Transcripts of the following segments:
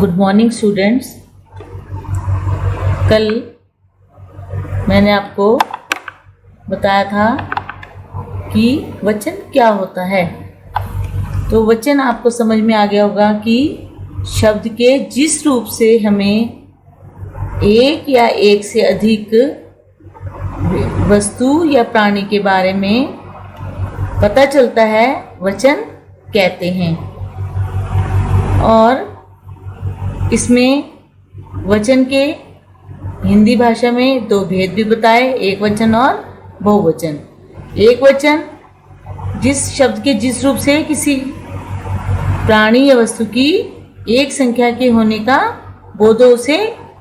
Good morning students. कल मैंने आपको बताया था कि वचन क्या होता है। तो वचन आपको समझ में आ गया होगा कि शब्द के जिस रूप से हमें एक या एक से अधिक वस्तु या प्राणी के बारे में पता चलता है, वचन कहते हैं। और इसमें वचन के हिंदी भाषा में दो भेद भी बताए, एक वचन और बहुवचन। एक वचन जिस शब्द के जिस रूप से किसी प्राणी या वस्तु की एक संख्या के होने का बोध हो, उसे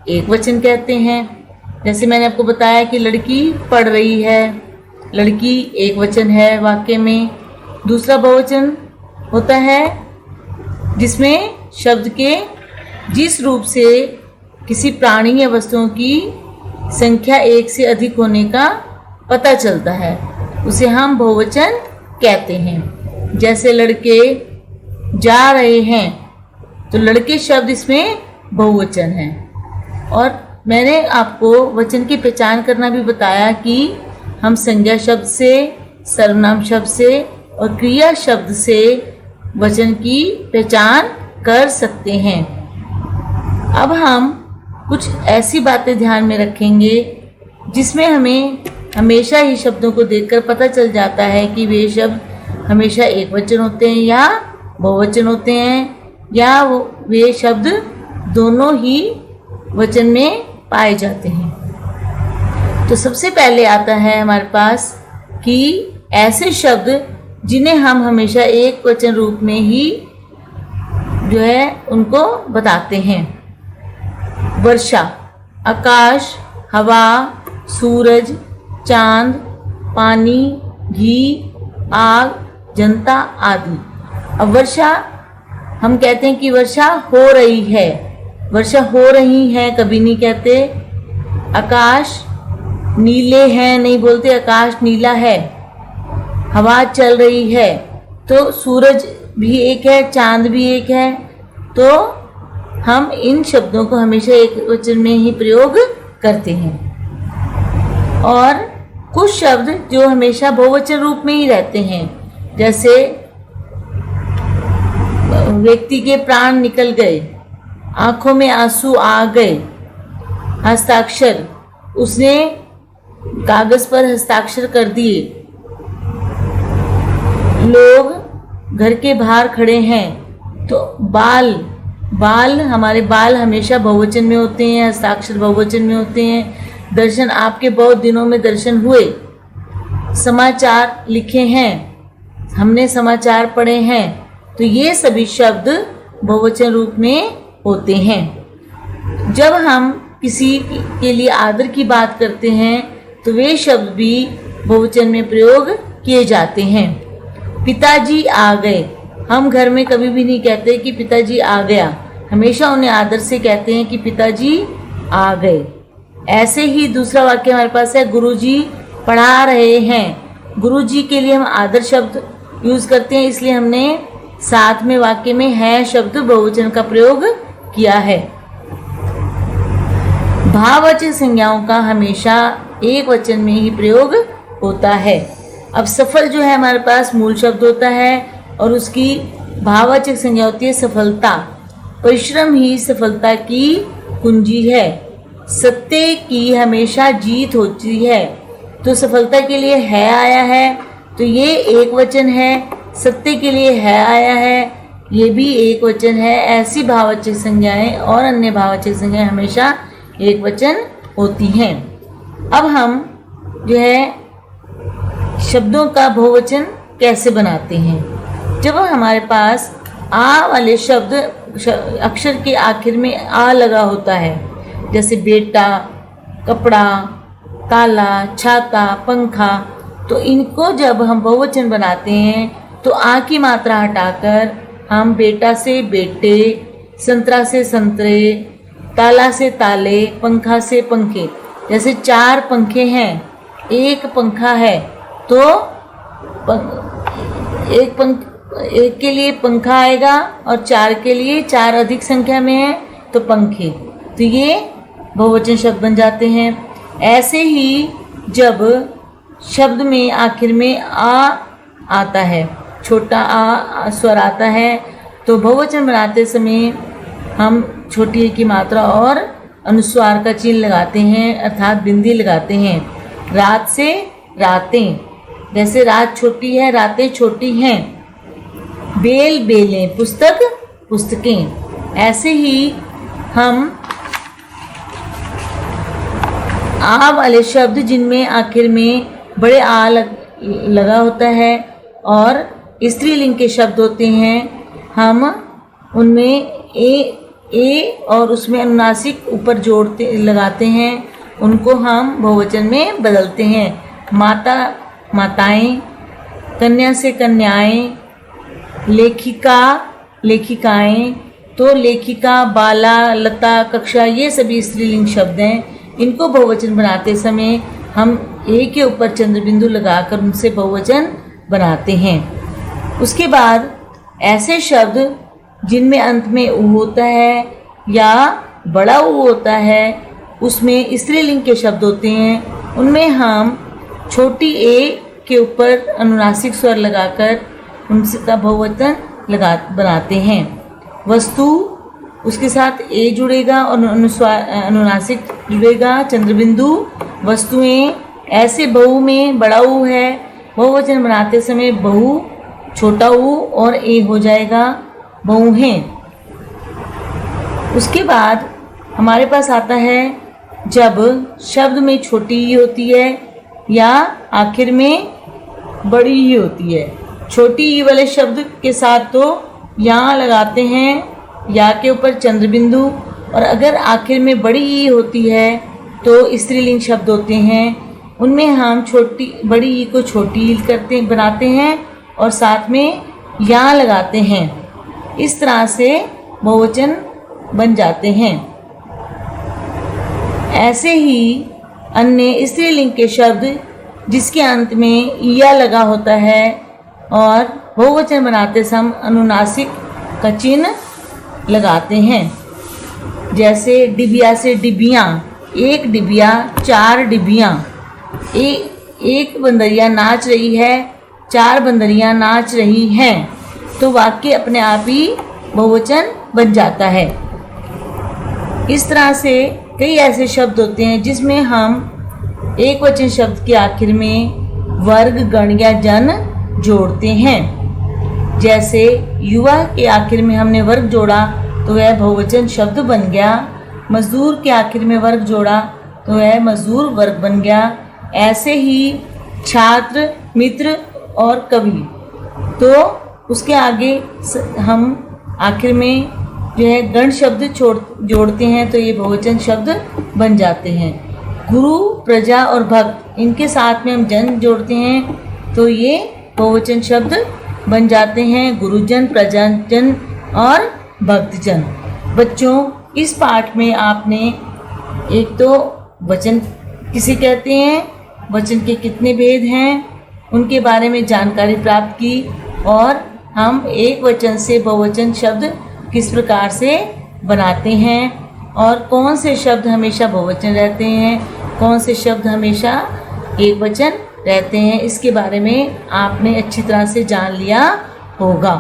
एक वचन कहते हैं। जैसे मैंने आपको बताया कि लड़की पढ़ रही है, लड़की एक वचन है वाक्य में। दूसरा बहुवचन होता है जिसमें शब्द के जिस रूप से किसी प्राणी या वस्तुओं की संख्या एक से अधिक होने का पता चलता है, उसे हम बहुवचन कहते हैं। जैसे लड़के जा रहे हैं, तो लड़के शब्द इसमें बहुवचन है। और मैंने आपको वचन की पहचान करना भी बताया कि हम संज्ञा शब्द से, सर्वनाम शब्द से और क्रिया शब्द से वचन की पहचान कर सकते हैं। अब हम कुछ ऐसी बातें ध्यान में रखेंगे जिसमें हमें हमेशा ही शब्दों को देखकर पता चल जाता है कि वे शब्द हमेशा एक वचन होते हैं या बहुवचन होते हैं, या वे शब्द दोनों ही वचन में पाए जाते हैं। तो सबसे पहले आता है हमारे पास कि ऐसे शब्द जिन्हें हम हमेशा एक वचन रूप में ही जो है उनको बताते हैं। वर्षा, आकाश, हवा, सूरज, चांद, पानी, घी, आग, जनता आदि। अब वर्षा हम कहते हैं कि वर्षा हो रही है, वर्षा हो रही है कभी नहीं कहते। आकाश नीले हैं नहीं बोलते, आकाश नीला है। हवा चल रही है, तो सूरज भी एक है, चांद भी एक है। तो हम इन शब्दों को हमेशा एक वचन में ही प्रयोग करते हैं। और कुछ शब्द जो हमेशा बहुवचन रूप में ही रहते हैं, जैसे व्यक्ति के प्राण निकल गए, आंखों में आंसू आ गए। हस्ताक्षर, उसने कागज पर हस्ताक्षर कर दिए। लोग घर के बाहर खड़े हैं, तो बाल हमारे बाल हमेशा बहुवचन में होते हैं, हस्ताक्षर बहुवचन में होते हैं। दर्शन, आपके बहुत दिनों में दर्शन हुए। समाचार लिखे हैं, हमने समाचार पढ़े हैं। तो ये सभी शब्द बहुवचन रूप में होते हैं। जब हम किसी के लिए आदर की बात करते हैं, तो वे शब्द भी बहुवचन में प्रयोग किए जाते हैं। पिताजी आ गए, हम घर में कभी भी नहीं कहते कि पिताजी आ गया, हमेशा उन्हें आदर से कहते हैं कि पिताजी आ गए। ऐसे ही दूसरा वाक्य हमारे पास है, गुरुजी पढ़ा रहे हैं। गुरुजी के लिए हम आदर शब्द यूज करते हैं, इसलिए हमने साथ में वाक्य में है शब्द बहुवचन का प्रयोग किया है। भाववाचक संज्ञाओं का हमेशा एक वचन में ही प्रयोग होता है। अब सफल जो है हमारे पास मूल शब्द होता है और उसकी भाववाचक संज्ञा होती है सफलता। परिश्रम ही सफलता की कुंजी है। सत्य की हमेशा जीत होती है। तो सफलता के लिए है आया है, तो ये एक वचन है। सत्य के लिए है आया है, ये भी एक वचन है। ऐसी भाववाचक संज्ञाएं और अन्य भाववाचक संज्ञाएं हमेशा एक वचन होती हैं। अब हम जो है शब्दों का बहुवचन कैसे बनाते हैं। जब हमारे पास आ वाले शब्द अक्षर के आखिर में आ लगा होता है, जैसे बेटा, कपड़ा, ताला, छाता, पंखा, तो इनको जब हम बहुवचन बनाते हैं तो आ की मात्रा हटाकर हम बेटा से बेटे, संतरा से संतरे, ताला से ताले, पंखा से पंखे। जैसे 4 पंखे हैं, एक पंखा है, तो एक के लिए पंखा आएगा और 4 के लिए, 4 अधिक संख्या में है, तो पंखे, तो ये बहुवचन शब्द बन जाते हैं। ऐसे ही जब शब्द में आखिर में आ आता है, छोटा आ स्वर आता है, तो बहुवचन बनाते समय हम छोटी ए की मात्रा और अनुस्वार का चिन्ह लगाते हैं, अर्थात बिंदी लगाते हैं। रात से रातें, जैसे रात छोटी है, रातें छोटी हैं। बेल बेलें, पुस्तक पुस्तकें। ऐसे ही हम आ वाले शब्द जिनमें आखिर में बड़े आ लगा होता है और स्त्रीलिंग के शब्द होते हैं, हम उनमें ए और उसमें अनुनासिक ऊपर जोड़ते लगाते हैं, उनको हम बहुवचन में बदलते हैं। माता माताएं, कन्या से कन्याएं, लेखिका लेखिकाएं। तो लेखिका, बाला, लता, कक्षा, ये सभी स्त्रीलिंग शब्द हैं। इनको बहुवचन बनाते समय हम ए के ऊपर चंद्र बिंदु लगाकर उनसे बहुवचन बनाते हैं। उसके बाद ऐसे शब्द जिनमें अंत में उ होता है या बड़ा उ होता है, उसमें स्त्रीलिंग के शब्द होते हैं, उनमें हम छोटी ए के ऊपर अनुनासिक स्वर लगाकर उनका बहुवचन बनाते हैं। वस्तु, उसके साथ ए जुड़ेगा और अनुनासिक जुड़ेगा, चंद्रबिंदु। वस्तुएं, ऐसे बहु में बड़ा ऊ है, बहुवचन बनाते समय बहु, छोटा ऊ और ए हो जाएगा, बहु हैं। उसके बाद हमारे पास आता है जब शब्द में छोटी ई होती है या आखिर में बड़ी ई होती है। छोटी ई वाले शब्द के साथ तो यहाँ लगाते हैं, या के ऊपर चंद्र बिंदु, और अगर आखिर में बड़ी ई होती है तो स्त्रीलिंग शब्द होते हैं, उनमें हम बड़ी ई को छोटी ई बनाते हैं और साथ में यहाँ लगाते हैं। इस तरह से बहुवचन बन जाते हैं। ऐसे ही अन्य स्त्रीलिंग के शब्द जिसके अंत में ईया लगा होता है और बहुवचन बनाते समय अनुनासिक का चिन्ह लगाते हैं। जैसे डिबिया से डिबियाँ, एक डिबिया, चार डिबियाँ। एक बंदरिया नाच रही है, चार बंदरियाँ नाच रही हैं। तो वाक्य अपने आप ही बहुवचन बन जाता है। इस तरह से कई ऐसे शब्द होते हैं जिसमें हम एक वचन शब्द के आखिर में वर्ग, गण या जन जोड़ते हैं। जैसे युवा के आखिर में हमने वर्ग जोड़ा तो वह बहुवचन शब्द बन गया। मजदूर के आखिर में वर्ग जोड़ा तो वह मजदूर वर्ग बन गया। ऐसे ही छात्र, मित्र और कवि, तो उसके आगे हम आखिर में जो है गण शब्द जोड़ते हैं तो ये बहुवचन शब्द बन जाते हैं। गुरु, प्रजा और भक्त, इनके साथ में हम जन जोड़ते हैं तो ये बहुवचन शब्द बन जाते हैं। गुरुजन, प्रजाजन और भक्तजन। बच्चों, इस पाठ में आपने एक तो वचन किसे कहते हैं, वचन के कितने भेद हैं, उनके बारे में जानकारी प्राप्त की, और हम एक वचन से बहुवचन शब्द किस प्रकार से बनाते हैं और कौन से शब्द हमेशा बहुवचन रहते हैं, कौन से शब्द हमेशा एक वचन रहते हैं, इसके बारे में आपने अच्छी तरह से जान लिया होगा।